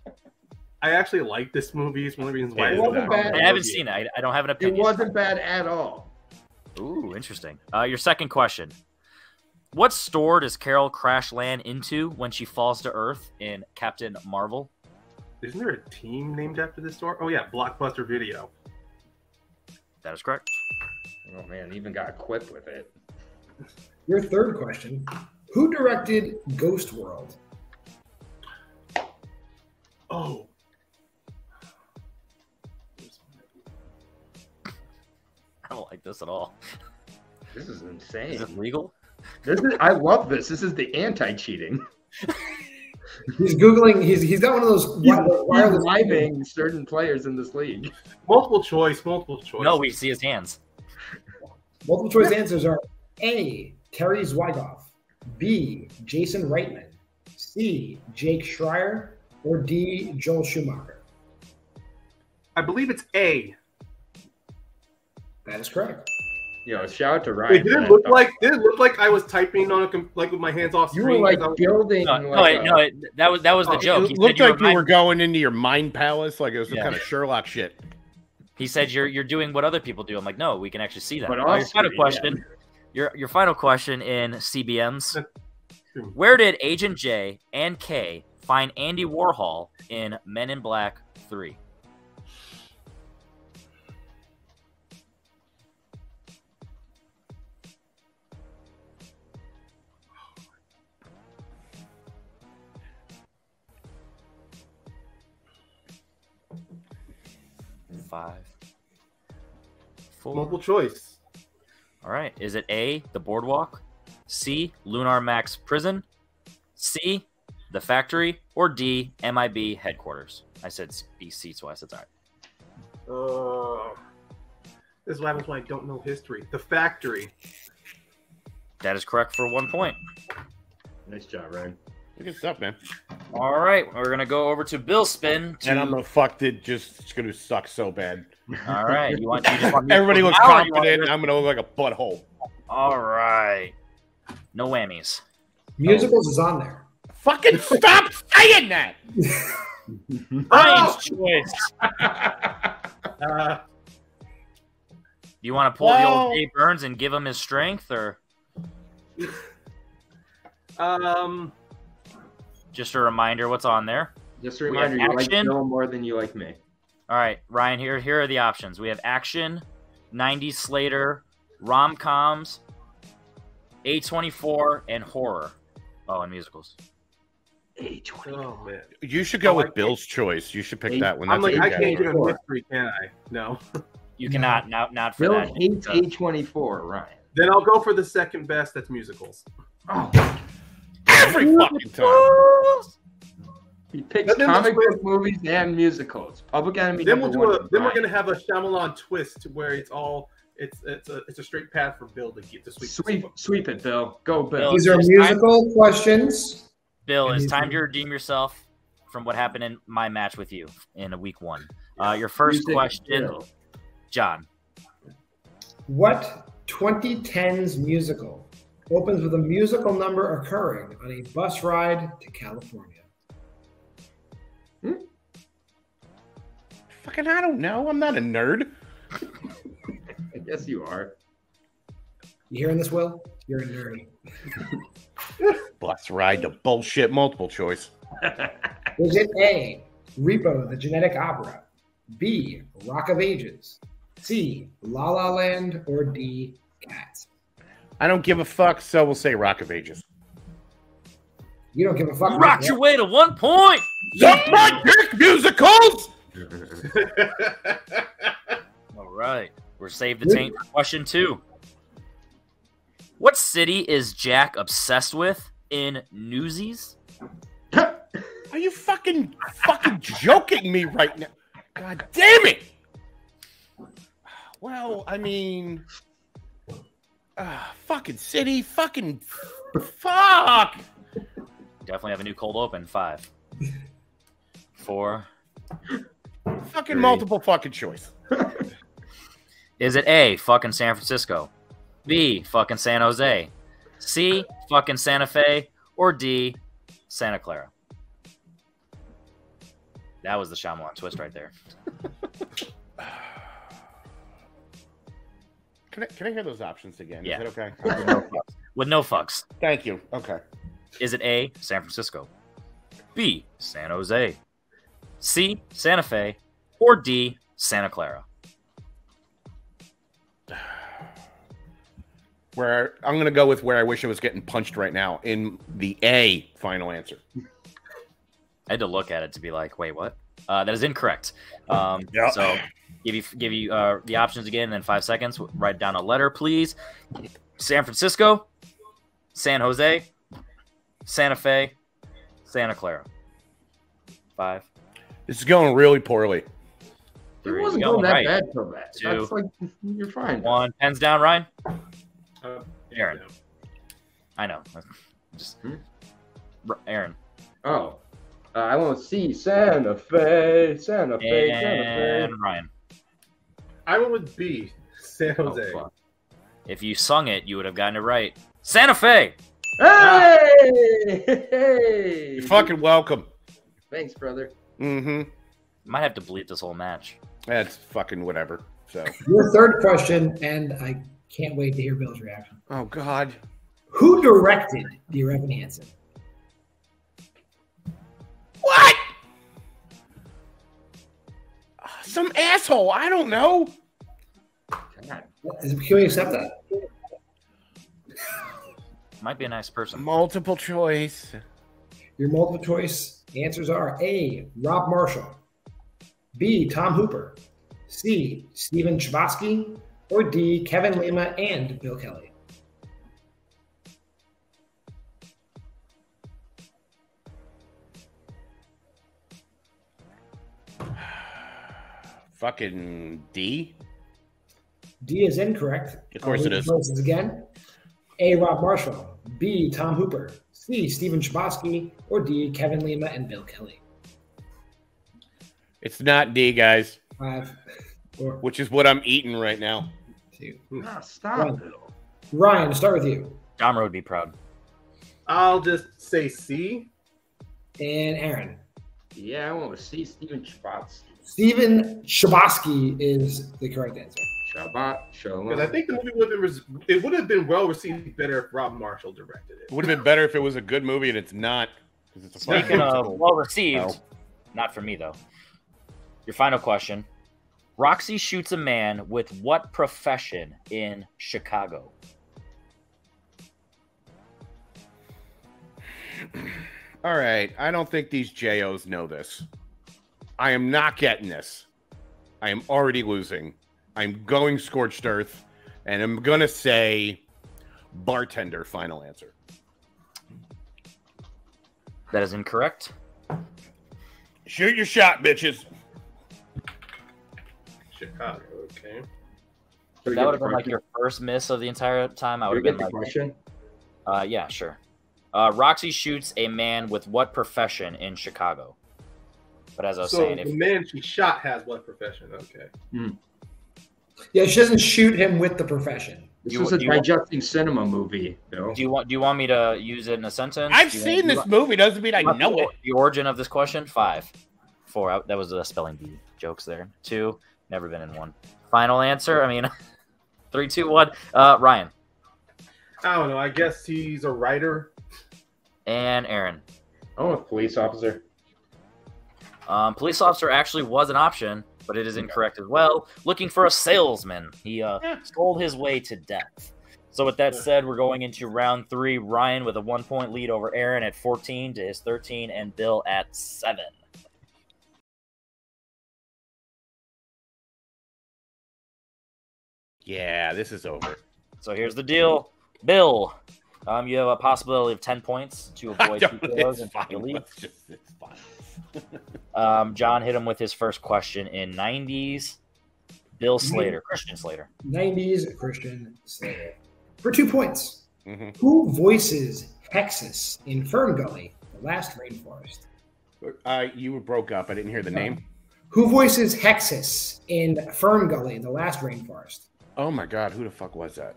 [SPEAKER 1] I actually like this movie. It's one of the reasons why
[SPEAKER 3] It wasn't bad.
[SPEAKER 2] I haven't seen it. I don't have an
[SPEAKER 3] It
[SPEAKER 2] opinion.
[SPEAKER 3] wasn't bad at all.
[SPEAKER 2] Ooh, interesting. Your second question. What store does Carol crash land into when she falls to Earth in Captain Marvel?
[SPEAKER 1] Isn't there a team named after this store? Oh yeah, Blockbuster Video.
[SPEAKER 2] That is correct.
[SPEAKER 3] Oh man, even got equipped with it.
[SPEAKER 4] Your third question. Who directed Ghost World?
[SPEAKER 1] Oh.
[SPEAKER 2] I don't like this at all.
[SPEAKER 3] This is insane.
[SPEAKER 2] Is this legal?
[SPEAKER 3] I love this. This is the anti-cheating.
[SPEAKER 4] He's Googling. He's got one of those wireless
[SPEAKER 3] living certain players in this league.
[SPEAKER 1] Multiple choice.
[SPEAKER 2] No, we see his hands.
[SPEAKER 4] Multiple choice answers are A. Terry Zwigoff, B. Jason Reitman, C. Jake Schreier, or D. Joel Schumacher.
[SPEAKER 1] I believe it's A.
[SPEAKER 4] That is correct.
[SPEAKER 3] Yo, shout out to Ryan.
[SPEAKER 1] Wait, did it look like I was typing on like with my hands off
[SPEAKER 3] you
[SPEAKER 1] screen?
[SPEAKER 3] were like building?
[SPEAKER 2] That was the joke.
[SPEAKER 5] It looked like you were going into your mind palace, like it was some kind of Sherlock shit.
[SPEAKER 2] He said you're doing what other people do. I'm like, no, we can actually see that.
[SPEAKER 3] But
[SPEAKER 2] Your final question. Your final question in CBMs. Where did Agent J and K find Andy Warhol in Men in Black 3? Five, four.
[SPEAKER 1] Multiple choice.
[SPEAKER 2] All right. Is it A, the boardwalk, C, Lunar Max prison, C, the factory, or D, MIB headquarters? I said BC twice. That's all right.
[SPEAKER 1] This is what happens when I don't know history. The factory.
[SPEAKER 2] That is correct for 1 point.
[SPEAKER 3] Nice job, Ryan.
[SPEAKER 5] Good stuff, man.
[SPEAKER 2] All right. We're going to go over to Bill's spin.
[SPEAKER 5] And I'm it's going to suck so bad.
[SPEAKER 2] All right. You just want me to
[SPEAKER 5] Everybody looks
[SPEAKER 2] now, or you want
[SPEAKER 5] confident,
[SPEAKER 2] me
[SPEAKER 5] and
[SPEAKER 2] to-
[SPEAKER 5] I'm going to look like a butthole.
[SPEAKER 2] All right. No whammies.
[SPEAKER 4] Musicals is on there.
[SPEAKER 5] Fucking stop saying that!
[SPEAKER 2] Ryan's choice. Do you want to pull the old Dave Burns and give him his strength, or just a reminder what's on there?
[SPEAKER 3] Just a reminder, you like
[SPEAKER 2] action.
[SPEAKER 3] Bill more than you like me.
[SPEAKER 2] All right, Ryan, here are the options. We have action, 90s Slater, rom-coms, A24, and horror. Oh, and musicals.
[SPEAKER 3] A24.
[SPEAKER 1] Oh man.
[SPEAKER 5] You should go with Bill's choice. You should pick that one.
[SPEAKER 1] I'm
[SPEAKER 5] That's
[SPEAKER 1] like,
[SPEAKER 5] a
[SPEAKER 1] I
[SPEAKER 5] good
[SPEAKER 1] can't
[SPEAKER 5] category.
[SPEAKER 1] do a mystery, can I? No.
[SPEAKER 2] You cannot, not for
[SPEAKER 3] Bill
[SPEAKER 2] that.
[SPEAKER 3] hates A24, Ryan.
[SPEAKER 1] Then I'll go for the second best. That's musicals.
[SPEAKER 3] Oh,
[SPEAKER 5] Every fucking time.
[SPEAKER 3] he picks
[SPEAKER 1] Then
[SPEAKER 3] comic
[SPEAKER 1] we'll
[SPEAKER 3] book movies and musicals. Public Enemy.
[SPEAKER 1] Then we'll
[SPEAKER 3] number
[SPEAKER 1] do
[SPEAKER 3] one
[SPEAKER 1] a.
[SPEAKER 3] is
[SPEAKER 1] Then we're
[SPEAKER 3] Ryan.
[SPEAKER 1] gonna have a Shyamalan twist where it's a straight path for Bill to get to
[SPEAKER 3] Sweep it, Bill. Go, Bill.
[SPEAKER 4] These are musical questions.
[SPEAKER 2] Bill, it's time to redeem yourself from what happened in my match with you in week 1. Your first
[SPEAKER 3] Music,
[SPEAKER 2] question,
[SPEAKER 3] Bill.
[SPEAKER 2] John.
[SPEAKER 4] What 2010s musical opens with a musical number occurring on a bus ride to California?
[SPEAKER 5] Fucking, I don't know. I'm not a nerd.
[SPEAKER 3] I guess you are.
[SPEAKER 4] You hearing this, Will? You're a nerd.
[SPEAKER 5] Bus ride to bullshit multiple choice.
[SPEAKER 4] Was it A, Repo, the Genetic Opera, B, Rock of Ages, C, La La Land, or D, Cats?
[SPEAKER 5] I don't give a fuck, so we'll say Rock of Ages.
[SPEAKER 4] You don't give a fuck.
[SPEAKER 2] Rocked your way to 1 point.
[SPEAKER 5] Suck my dick, musicals!
[SPEAKER 2] All right. We're saved the taint for question 2. What city is Jack obsessed with in Newsies?
[SPEAKER 5] Are you fucking joking me right now? God damn it! Well, I mean, fucking city, fucking fuck.
[SPEAKER 2] Definitely have a new cold open. 5, 4.
[SPEAKER 5] Fucking 3. Multiple fucking choice.
[SPEAKER 2] Is it A, fucking San Francisco, B, fucking San Jose, C, fucking Santa Fe, or D, Santa Clara? That was the Shyamalan twist right there.
[SPEAKER 5] Can I hear those options again?
[SPEAKER 2] Yeah.
[SPEAKER 5] Is it okay?
[SPEAKER 2] With no fucks.
[SPEAKER 5] Thank you. Okay.
[SPEAKER 2] Is it A, San Francisco, B, San Jose, C, Santa Fe, or D, Santa Clara?
[SPEAKER 5] Where I'm going to go with where I wish I was getting punched right now in the A final answer.
[SPEAKER 2] I had to look at it to be like, wait, what? That is incorrect. So give you the options again, and then 5 seconds. Write down a letter, please. San Francisco, San Jose, Santa Fe, Santa Clara. 5.
[SPEAKER 5] This is going really poorly.
[SPEAKER 3] It wasn't going that bad till that.
[SPEAKER 2] 2.
[SPEAKER 3] That's like, you're fine.
[SPEAKER 2] 1. Pens down, Ryan. Aaron. I know. Just Aaron.
[SPEAKER 3] Oh. I want to see Santa Fe, Santa Fe, Santa Fe.
[SPEAKER 2] And Ryan.
[SPEAKER 1] I went with B, San Jose.
[SPEAKER 2] Oh, if you sung it, you would have gotten it right. Santa Fe!
[SPEAKER 3] Hey! Hey!
[SPEAKER 5] You're fucking welcome.
[SPEAKER 3] Thanks, brother.
[SPEAKER 5] Mm-hmm.
[SPEAKER 2] Might have to bleep this whole match.
[SPEAKER 5] That's fucking whatever. So
[SPEAKER 4] Your third question, and I can't wait to hear Bill's reaction.
[SPEAKER 5] Oh, God.
[SPEAKER 4] Who directed Dear Evan Hansen?
[SPEAKER 5] What? Some asshole. I don't know.
[SPEAKER 3] God.
[SPEAKER 4] Can we accept that?
[SPEAKER 2] Might be a nice person.
[SPEAKER 5] Multiple choice.
[SPEAKER 4] Your multiple choice answers are A, Rob Marshall, B, Tom Hooper, C, Stephen Chbosky, or D, Kevin Lima and Bill Kelly.
[SPEAKER 5] Fucking D?
[SPEAKER 4] D is incorrect.
[SPEAKER 5] Of course it is.
[SPEAKER 4] Choices again. A, Rob Marshall, B, Tom Hooper, C, Stephen Chbosky, or D, Kevin Lima and Bill Kelly.
[SPEAKER 5] It's not D, guys.
[SPEAKER 4] 5, 4,
[SPEAKER 5] Which is what I'm eating right now.
[SPEAKER 4] 2.
[SPEAKER 3] Stop.
[SPEAKER 4] Ryan, start with you.
[SPEAKER 2] Dahmer would be proud.
[SPEAKER 1] I'll just say C.
[SPEAKER 4] And Aaron.
[SPEAKER 3] Yeah, I want to see Stephen Chbosky.
[SPEAKER 4] Stephen Chbosky is the correct answer.
[SPEAKER 3] Shabbat Shalom.
[SPEAKER 1] Because I think the movie would have been well received better if Rob Marshall directed it.
[SPEAKER 5] It would have been better if it was a good movie, and it's not. It's a
[SPEAKER 2] Speaking of
[SPEAKER 5] musical.
[SPEAKER 2] well received,
[SPEAKER 5] No.
[SPEAKER 2] not for me though. Your final question. Roxy shoots a man with what profession in Chicago?
[SPEAKER 5] All right. I don't think these JOs know this. I am not getting this. I am already losing. I'm going scorched earth, and I'm going to say bartender, final answer.
[SPEAKER 2] That is incorrect.
[SPEAKER 5] Shoot your shot, bitches.
[SPEAKER 1] Chicago, okay.
[SPEAKER 3] Should we
[SPEAKER 2] That
[SPEAKER 3] get
[SPEAKER 2] would have
[SPEAKER 3] the
[SPEAKER 2] been like
[SPEAKER 3] question?
[SPEAKER 2] your first miss of the entire time. I would
[SPEAKER 3] Should we
[SPEAKER 2] have
[SPEAKER 3] get
[SPEAKER 2] been
[SPEAKER 3] the
[SPEAKER 2] like,
[SPEAKER 3] question?
[SPEAKER 2] yeah, sure. Roxy shoots a man with what profession in Chicago? But as I was
[SPEAKER 1] So
[SPEAKER 2] saying,
[SPEAKER 1] the man she shot has what profession? Okay.
[SPEAKER 4] Yeah, she doesn't shoot him with the profession.
[SPEAKER 3] This
[SPEAKER 2] You-
[SPEAKER 3] is a
[SPEAKER 2] you want-
[SPEAKER 3] digesting cinema movie, Bill.
[SPEAKER 2] do you want me to use it in a sentence?
[SPEAKER 5] I've
[SPEAKER 2] Do you
[SPEAKER 5] seen
[SPEAKER 2] want-
[SPEAKER 5] this movie. Doesn't mean I know it.
[SPEAKER 2] The origin of this question? 5, 4. That was the spelling bee jokes there. 2. Never been in 1. Final answer. I mean, 3, 2, 1. Ryan.
[SPEAKER 1] I don't know. I guess he's a writer.
[SPEAKER 2] And Aaron.
[SPEAKER 3] Oh, a police officer.
[SPEAKER 2] Police officer actually was an option, but it is incorrect as well. Looking for a salesman. He sold his way to death. So with that said, we're going into round 3. Ryan with a 1-point lead over Aaron at 14 to his 13, and Bill at 7.
[SPEAKER 5] Yeah, this is over.
[SPEAKER 2] So here's the deal. Bill, you have a possibility of 10 points to avoid TKOs and take the lead.
[SPEAKER 5] It's fine.
[SPEAKER 2] John hit him with his first question in 90s. Bill Slater, Christian Slater.
[SPEAKER 4] 90s Christian Slater. For 2 points.
[SPEAKER 5] Mm-hmm.
[SPEAKER 4] Who voices Hexus in Fern Gully, The Last Rainforest?
[SPEAKER 5] You broke up. I didn't hear the name.
[SPEAKER 4] Who voices Hexus in Fern Gully, The Last Rainforest?
[SPEAKER 5] Oh my God, who the fuck was that?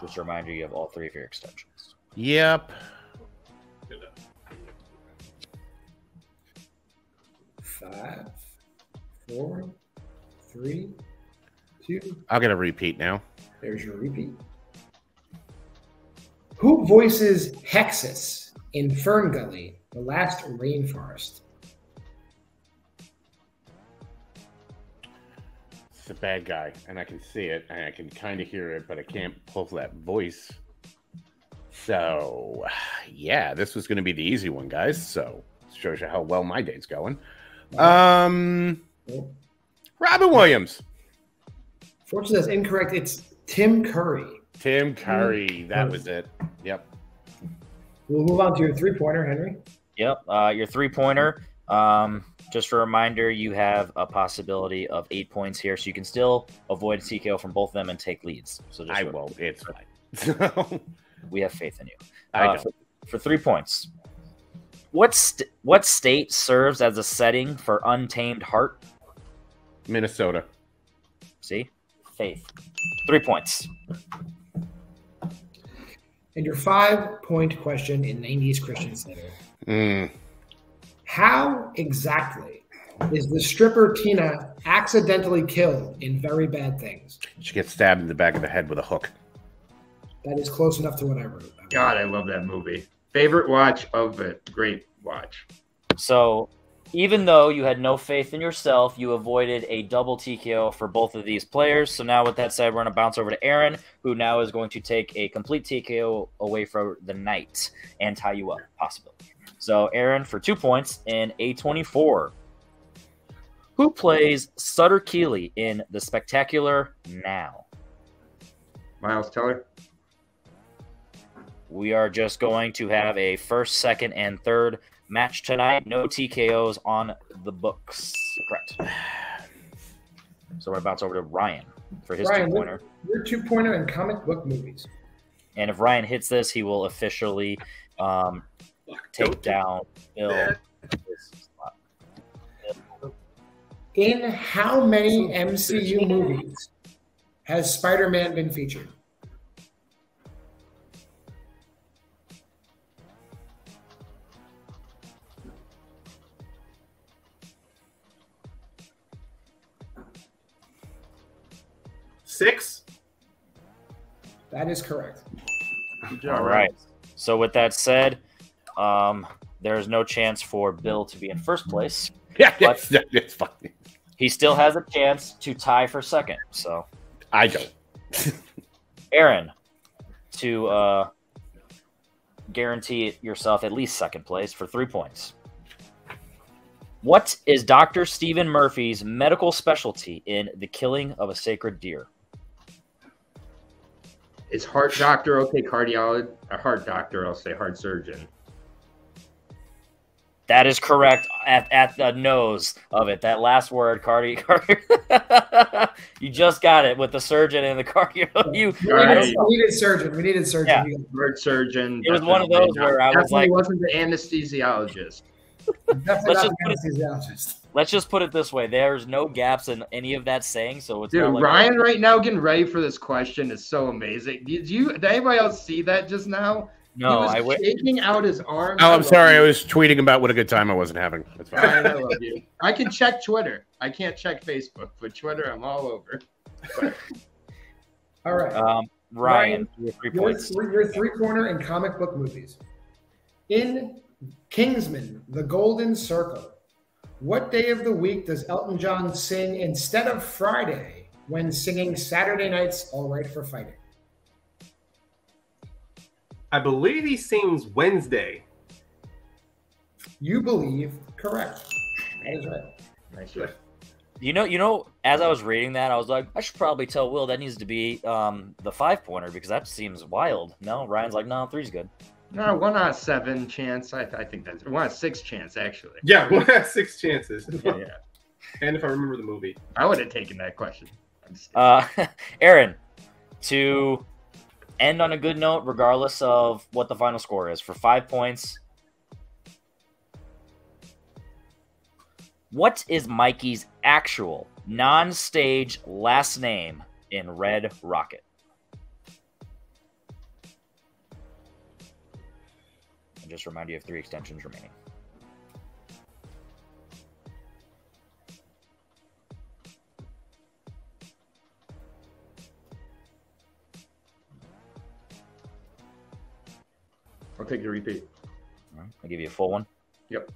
[SPEAKER 2] Just a reminder, you have all 3 of your extensions.
[SPEAKER 5] Yep.
[SPEAKER 4] 5, 4, 3, 2.
[SPEAKER 5] I'll get a repeat now.
[SPEAKER 4] There's your repeat. Who voices Hexus in Fern Gully, The Last Rainforest?
[SPEAKER 5] It's a bad guy, and I can see it, and I can kind of hear it, but I can't pull that voice. So, yeah, this was going to be the easy one, guys. So, shows you how well my day's going. Robin Williams.
[SPEAKER 4] Fortunately, that's incorrect. It's Tim Curry.
[SPEAKER 5] Tim Curry. That was it. Yep.
[SPEAKER 4] We'll move on to your 3-pointer, Henry.
[SPEAKER 2] Yep. Your 3-pointer. Just a reminder, you have a possibility of 8 points here, so you can still avoid a TKO from both of them and take leads. So just
[SPEAKER 5] I won't. It's fine.
[SPEAKER 2] We have faith in you.
[SPEAKER 5] I don't.
[SPEAKER 2] For 3 points. What state serves as a setting for Untamed Heart?
[SPEAKER 5] Minnesota.
[SPEAKER 2] See? Faith. 3 points.
[SPEAKER 4] And your 5-point question in 90s Christian Slater. How exactly is the stripper Tina accidentally killed in Very Bad Things?
[SPEAKER 5] She gets stabbed in the back of the head with a hook.
[SPEAKER 4] That is close enough to what I wrote.
[SPEAKER 3] God, I love that movie. Favorite watch of it. Great watch.
[SPEAKER 2] So, even though you had no faith in yourself, you avoided a double TKO for both of these players. So now with that said, we're going to bounce over to Aaron, who now is going to take a complete TKO away from the night and tie you up, possibly. So, Aaron, for 2 points in A24. Who plays Sutter Keeley in The Spectacular Now?
[SPEAKER 3] Miles Teller.
[SPEAKER 2] We are just going to have a first, second, and third match tonight. No TKOs on the books. Correct. So we're about to bounce over to Ryan for his 2-pointer.
[SPEAKER 4] Your 2-pointer in comic book movies.
[SPEAKER 2] And if Ryan hits this, he will officially take down Bill.
[SPEAKER 4] In how many MCU movies has Spider-Man been featured?
[SPEAKER 1] Six.
[SPEAKER 4] That is correct.
[SPEAKER 2] All right. So with that said, there is no chance for Bill to be in first place.
[SPEAKER 5] Yeah, it's fine.
[SPEAKER 2] He still has a chance to tie for second. So
[SPEAKER 5] I don't.
[SPEAKER 2] Aaron, to guarantee yourself at least second place for 3 points. What is Dr. Stephen Murphy's medical specialty in The Killing of a Sacred Deer?
[SPEAKER 3] Is heart doctor okay? Cardiologist, a heart doctor. I'll say heart surgeon.
[SPEAKER 2] That is correct at the nose of it. That last word, cardio. You just got it with the surgeon and the cardio.
[SPEAKER 4] We needed surgeon. We needed surgeon.
[SPEAKER 2] Yeah.
[SPEAKER 3] Heart surgeon.
[SPEAKER 2] It was one of those where I was like,
[SPEAKER 3] wasn't the anesthesiologist.
[SPEAKER 4] Definitely not the anesthesiologist.
[SPEAKER 2] let's just put it this way: there's no gaps in any of that saying, so it's
[SPEAKER 3] Dude,
[SPEAKER 2] not like
[SPEAKER 3] Ryan right now getting ready for this question is so amazing. Did anybody else see that just now?
[SPEAKER 2] No,
[SPEAKER 3] he was
[SPEAKER 2] I would.
[SPEAKER 3] shaking out his arms.
[SPEAKER 5] Oh,
[SPEAKER 3] I
[SPEAKER 5] I'm
[SPEAKER 3] love
[SPEAKER 5] sorry. I
[SPEAKER 3] you.
[SPEAKER 5] was tweeting about what a good time I wasn't having. That's fine.
[SPEAKER 3] Ryan, I love you. I can check Twitter. I can't check Facebook, but Twitter, I'm all over.
[SPEAKER 4] All right.
[SPEAKER 2] Ryan, your 3
[SPEAKER 4] Your
[SPEAKER 2] points.
[SPEAKER 4] three-corner in comic book movies. In Kingsman, The Golden Circle, what day of the week does Elton John sing instead of Friday when singing Saturday Night's All Right for Fighting?
[SPEAKER 1] I believe he sings Wednesday.
[SPEAKER 4] You believe correct. That is right.
[SPEAKER 3] Nice try.
[SPEAKER 2] You know, as I was reading that, I was like, I should probably tell Will that needs to be the 5-pointer because that seems wild. No, Ryan's like, no, 3's good.
[SPEAKER 3] No, 1 out of 7 chance. I think that's 1 out of 6 chance actually.
[SPEAKER 1] Yeah, 1 out of 6 chances.
[SPEAKER 3] Yeah.
[SPEAKER 1] And if I remember the movie.
[SPEAKER 3] I would have taken that question.
[SPEAKER 2] Aaron, to end on a good note, regardless of what the final score is, for 5 points. What is Mikey's actual non-stage last name in Red Rocket? And just remind you of 3 extensions remaining.
[SPEAKER 3] I'll take the repeat.
[SPEAKER 2] All right, I'll give you a full one.
[SPEAKER 3] Yep.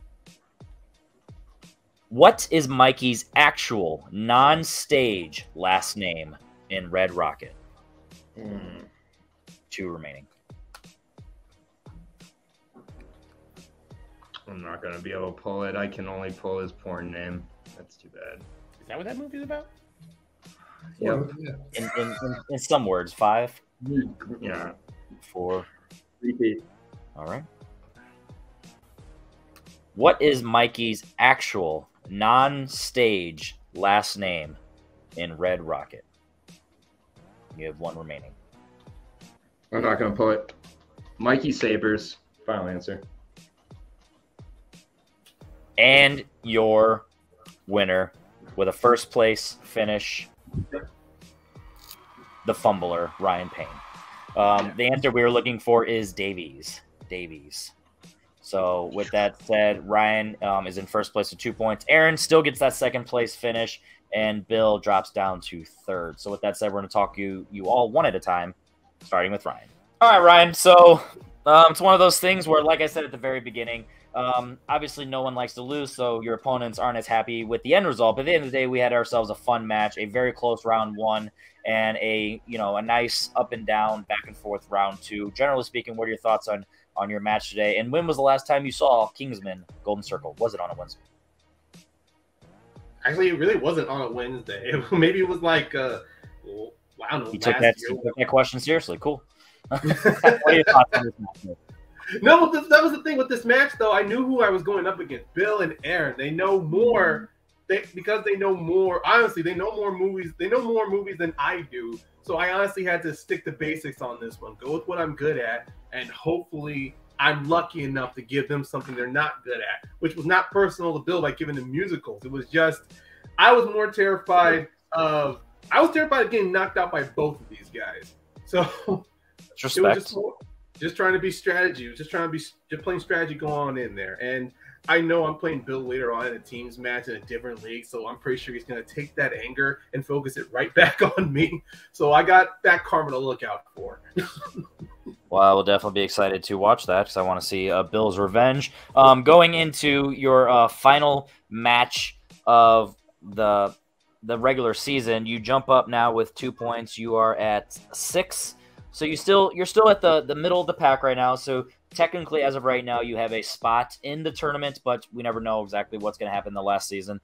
[SPEAKER 2] What is Mikey's actual non-stage last name in Red Rocket? 2 remaining.
[SPEAKER 3] I'm not going to be able to pull it. I can only pull his porn name. That's too bad.
[SPEAKER 5] Is that what that movie's about?
[SPEAKER 3] Yep.
[SPEAKER 2] In some words, 5,
[SPEAKER 3] Yeah.
[SPEAKER 2] 4.
[SPEAKER 3] Repeat.
[SPEAKER 2] All right. What is Mikey's actual non-stage last name in Red Rocket? You have 1 remaining.
[SPEAKER 3] I'm not going to pull it. Mikey Sabers. Final answer.
[SPEAKER 2] And your winner with a first place finish, the fumbler, Ryan Payne. The answer we were looking for is Davies. So with that said, Ryan is in first place with 2 points. Aaron still gets that second place finish, and Bill drops down to 3rd. So with that said, we're going to talk you all one at a time, starting with Ryan. All right, Ryan. So it's one of those things where, like I said at the very beginning, obviously no one likes to lose, so your opponents aren't as happy with the end result. But at the end of the day, we had ourselves a fun match, a very close round 1, and a nice up and down, back and forth round 2. Generally speaking, what are your thoughts on your match today? And when was the last time you saw Kingsman Golden Circle? Was it on a Wednesday?
[SPEAKER 1] Actually, it really wasn't on a Wednesday. Maybe it was like, I don't know.
[SPEAKER 2] He took that question seriously. Cool. What are your thoughts on this match?
[SPEAKER 1] No, that was the thing with this match, though. I knew who I was going up against. Bill and Aaron. They know more. Because they know more. Honestly, they know more movies. They know more movies than I do. So I honestly had to stick to basics on this one. Go with what I'm good at, and hopefully I'm lucky enough to give them something they're not good at, which was not personal to Bill by giving them musicals. It was just I was terrified of getting knocked out by both of these guys. So
[SPEAKER 2] Respect.
[SPEAKER 1] it was just trying to be strategy. Just playing strategy going on in there. And I know I'm playing Bill later on in a teams match in a different league, so I'm pretty sure he's going to take that anger and focus it right back on me. So I got that karma to look out for.
[SPEAKER 2] Well, I will definitely be excited to watch that because I want to see Bill's revenge. Going into your final match of the regular season, you jump up now with 2 points. You are at 6. So you're still at the middle of the pack right now. So technically, as of right now, you have a spot in the tournament, but we never know exactly what's going to happen in the last season.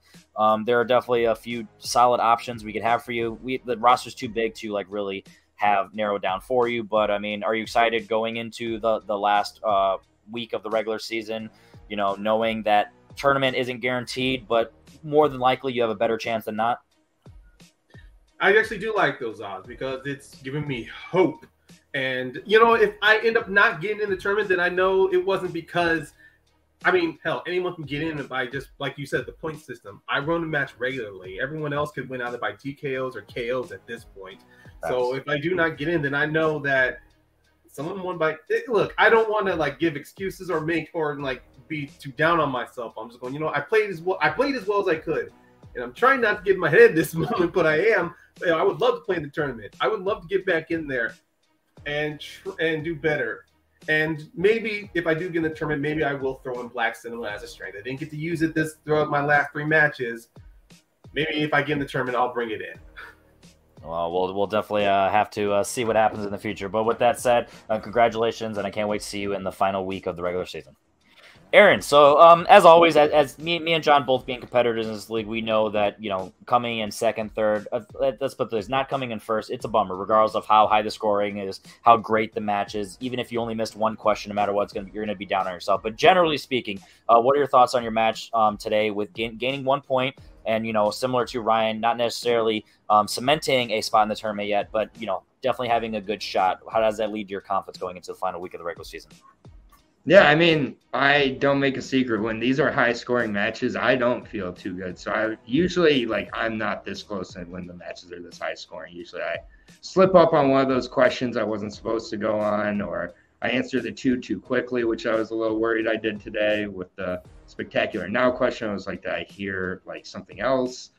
[SPEAKER 2] There are definitely a few solid options we could have for you. The roster's too big to really have narrowed down for you. But I mean, are you excited going into the last week of the regular season? Knowing that tournament isn't guaranteed, but more than likely you have a better chance than not.
[SPEAKER 1] I actually do like those odds because it's giving me hope. And, if I end up not getting in the tournament, then I know it wasn't because I mean, hell, anyone can get in by just, like you said, the point system. I run the match regularly. Everyone else could win either by TKOs or KOs at this point. So if I do not get in, then I know that someone won by. Look, I don't want to like give excuses or be too down on myself. I'm just going, I played as well as I could, and I'm trying not to get in my head this moment, but I am. I would love to play in the tournament. I would love to get back in there and do better. And maybe if I do get in the tournament, maybe I will throw in Black Cinema as a strength. I didn't get to use it throughout my last 3 matches. Maybe if I get in the tournament, I'll bring it in.
[SPEAKER 2] Well, we'll definitely have to see what happens in the future. But with that said, congratulations, and I can't wait to see you in the final week of the regular season. Aaron, so as always, as me and John both being competitors in this league, we know that, coming in second, third, let's put this, not coming in first, it's a bummer, regardless of how high the scoring is, how great the match is. Even if you only missed one question, no matter what, you're going to be down on yourself. But generally speaking, what are your thoughts on your match today with gaining 1 point and, similar to Ryan, not necessarily cementing a spot in the tournament yet, but, definitely having a good shot? How does that lead to your confidence going into the final week of the regular season?
[SPEAKER 3] Yeah, I mean, I don't make a secret. When these are high-scoring matches, I don't feel too good. So I usually, I'm not this close when the matches are this high-scoring. Usually I slip up on one of those questions I wasn't supposed to go on, or I answer the 2 too quickly, which I was a little worried I did today with the Spectacular Now question. I was like, did I hear, something else?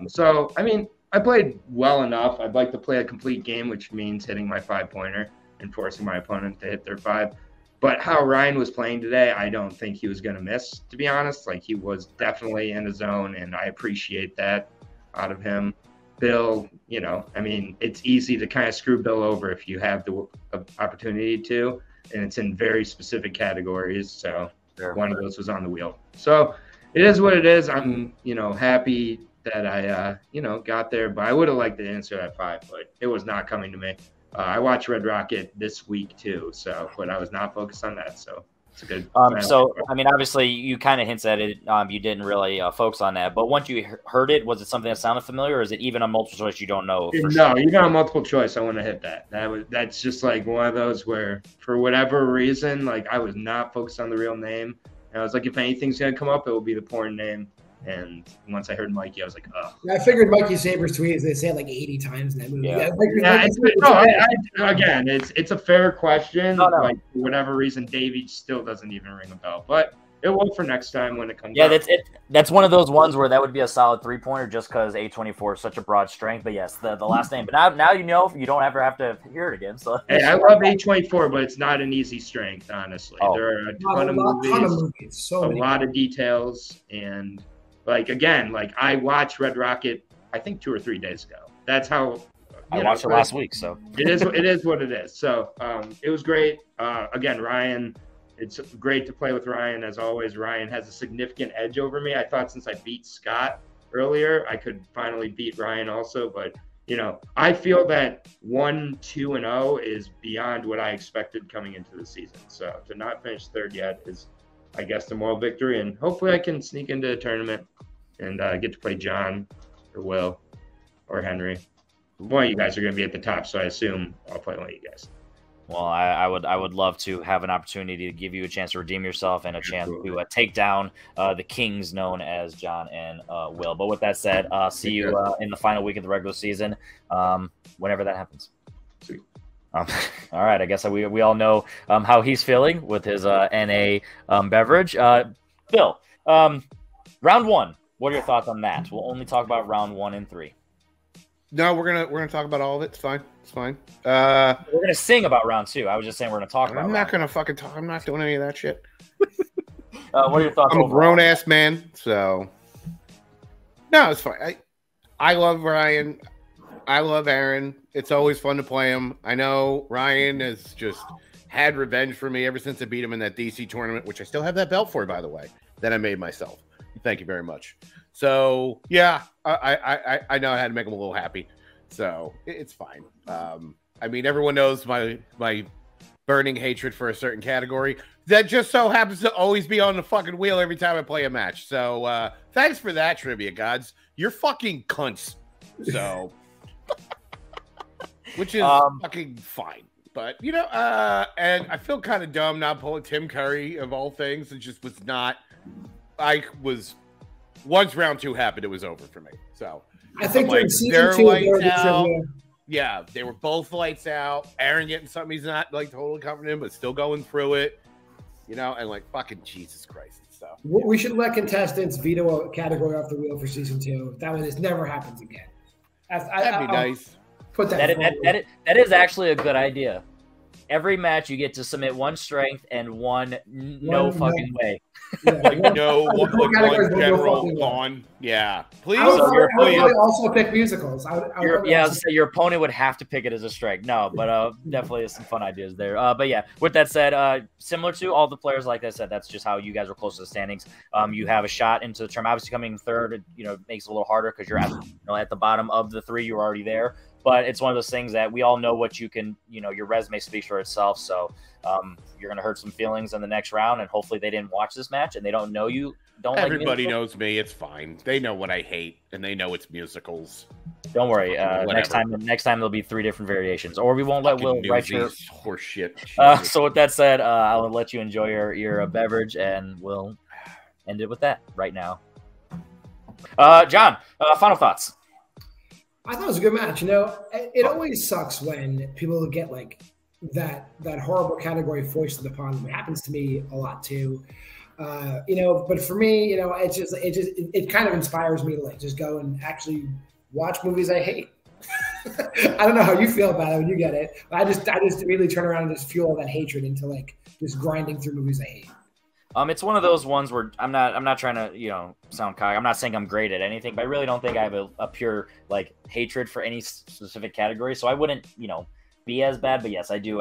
[SPEAKER 3] So, I mean, I played well enough. I'd like to play a complete game, which means hitting my 5-pointer and forcing my opponent to hit their 5. But how Ryan was playing today, I don't think he was going to miss, to be honest. He was definitely in the zone, and I appreciate that out of him. Bill, I mean, it's easy to kind of screw Bill over if you have the opportunity to, and it's in very specific categories. So one of those was on the wheel. So it is what it is. I'm, happy that I, got there. But I would have liked to answer that 5, but it was not coming to me. I watched Red Rocket this week too, but I was not focused on that. So it's a good.
[SPEAKER 2] So I mean, obviously, you kind of hints at it. You didn't really focus on that, but once you heard it, was it something that sounded familiar, or is it even on multiple choice? You don't know.
[SPEAKER 3] No, you got a multiple choice. I want to hit that. That's just one of those where, for whatever reason, I was not focused on the real name, and I was like, if anything's gonna come up, it will be the porn name. And once I heard Mikey, I was like, oh.
[SPEAKER 4] I figured Mikey Saber's tweets, they say it 80 times in that movie.
[SPEAKER 3] Again, it's a fair question.
[SPEAKER 2] No.
[SPEAKER 3] For whatever reason, Davey still doesn't even ring a bell. But it will for next time when it comes
[SPEAKER 2] out.
[SPEAKER 3] Yeah,
[SPEAKER 2] that's one of those ones where that would be a solid 3-pointer just because A24 is such a broad strength. But yes, the last name. But now you don't ever have to hear it again. So
[SPEAKER 3] hey, I love A24, but it's not an easy strength, honestly. There are a ton of movies, a lot of details, and I watched Red Rocket, I think 2 or 3 days ago. That's how
[SPEAKER 2] I watched it last week. So
[SPEAKER 3] it is what it is. So it was great. Again, Ryan, it's great to play with Ryan as always. Ryan has a significant edge over me. I thought since I beat Scott earlier, I could finally beat Ryan also. But I feel that 1-2-0 is beyond what I expected coming into the season. So to not finish third yet is, I guess, the moral victory, and hopefully I can sneak into a tournament and get to play John or Will or Henry. One of you guys are going to be at the top, so I assume I'll play one of you guys.
[SPEAKER 2] Well, I would love to have an opportunity to give you a chance to redeem yourself and a chance to take down the kings known as John and Will. But with that said, see you in the final week of the regular season, whenever that happens.
[SPEAKER 3] Sweet.
[SPEAKER 2] All right, I guess we all know how he's feeling with his NA beverage. Bill, round 1. What are your thoughts on that? We'll only talk about round 1 and 3.
[SPEAKER 5] No, we're gonna talk about all of it. It's fine.
[SPEAKER 2] We're gonna sing about round 2. I was just saying we're gonna talk about.
[SPEAKER 5] I'm not gonna fucking talk. I'm not doing any of that shit.
[SPEAKER 2] What are your thoughts?
[SPEAKER 5] I'm a grown ass man, so no, it's fine. I love Ryan. I love Aaron. It's always fun to play him. I know Ryan has just had revenge for me ever since I beat him in that DC tournament, which I still have that belt for, by the way, that I made myself. Thank you very much. So yeah, I know I had to make him a little happy. So it's fine. I mean, everyone knows my burning hatred for a certain category that just so happens to always be on the fucking wheel every time I play a match. So thanks for that, trivia gods. You're fucking cunts. So, which is fucking fine. But and I feel kind of dumb not pulling Tim Curry of all things. It just was not. I was once round 2 happened, it was over for me. So
[SPEAKER 4] I think
[SPEAKER 5] like,
[SPEAKER 4] season 2,
[SPEAKER 5] lights out. Yeah, they were both lights out. Aaron getting something he's not like totally comfortable in, but still going through it. And like fucking Jesus Christ and stuff.
[SPEAKER 4] We should let contestants veto a category off the wheel for season 2. That way, this never happens again.
[SPEAKER 5] That'd be nice.
[SPEAKER 4] Put
[SPEAKER 2] that is actually a good idea. Every match you get to submit one strength and one no fucking way.
[SPEAKER 4] Yeah,
[SPEAKER 5] like one general pawn. Yeah, please.
[SPEAKER 4] I would also pick musicals.
[SPEAKER 2] Your opponent would have to pick it as a strike. No, but definitely some fun ideas there. But yeah, with that said, similar to all the players, like I said, that's just how you guys are close to the standings. You have a shot into the tournament. Obviously, coming third, it makes it a little harder because you're at the bottom of the 3. You're already there. But it's one of those things that we all know what you can, your resume speaks for itself. So you're going to hurt some feelings in the next round. And hopefully they didn't watch this match and they don't know you.
[SPEAKER 5] Everybody knows me. It's fine. They know what I hate and they know it's musicals.
[SPEAKER 2] Don't worry. Next time there'll be 3 different variations, or we won't let Will write your
[SPEAKER 5] horseshit.
[SPEAKER 2] So with that said, I'll let you enjoy your beverage and we'll end it with that right now. John, final thoughts.
[SPEAKER 4] I thought it was a good match. It always sucks when people get like that horrible category foisted upon them. It happens to me a lot too. But for me, it kind of inspires me to like just go and actually watch movies I hate. I don't know how you feel about it when you get it. But I just immediately turn around and just fuel all that hatred into like just grinding through movies I hate.
[SPEAKER 2] It's one of those ones where I'm not trying to, sound cocky. I'm not saying I'm great at anything, but I really don't think I have a pure like hatred for any specific category. So I wouldn't, be as bad. But yes, I do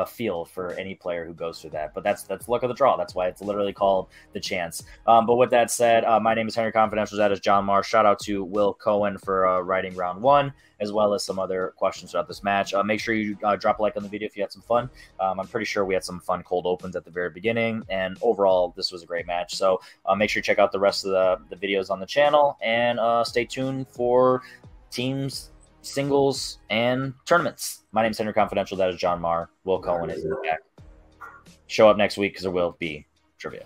[SPEAKER 2] feel for any player who goes through that. But that's luck of the draw. That's why it's literally called the chance. But with that said, my name is Henry Confidential. That is John Marr. Shout out to Will Cohen for writing round 1, as well as some other questions throughout this match. Make sure you drop a like on the video if you had some fun. I'm pretty sure we had some fun cold opens at the very beginning, and overall, this was a great match. So make sure you check out the rest of the videos on the channel, and stay tuned for teams, singles, and tournaments. My name is Henry Confidential. That is John Marr. Will Cohen is in the back. Show up next week because there will be trivia.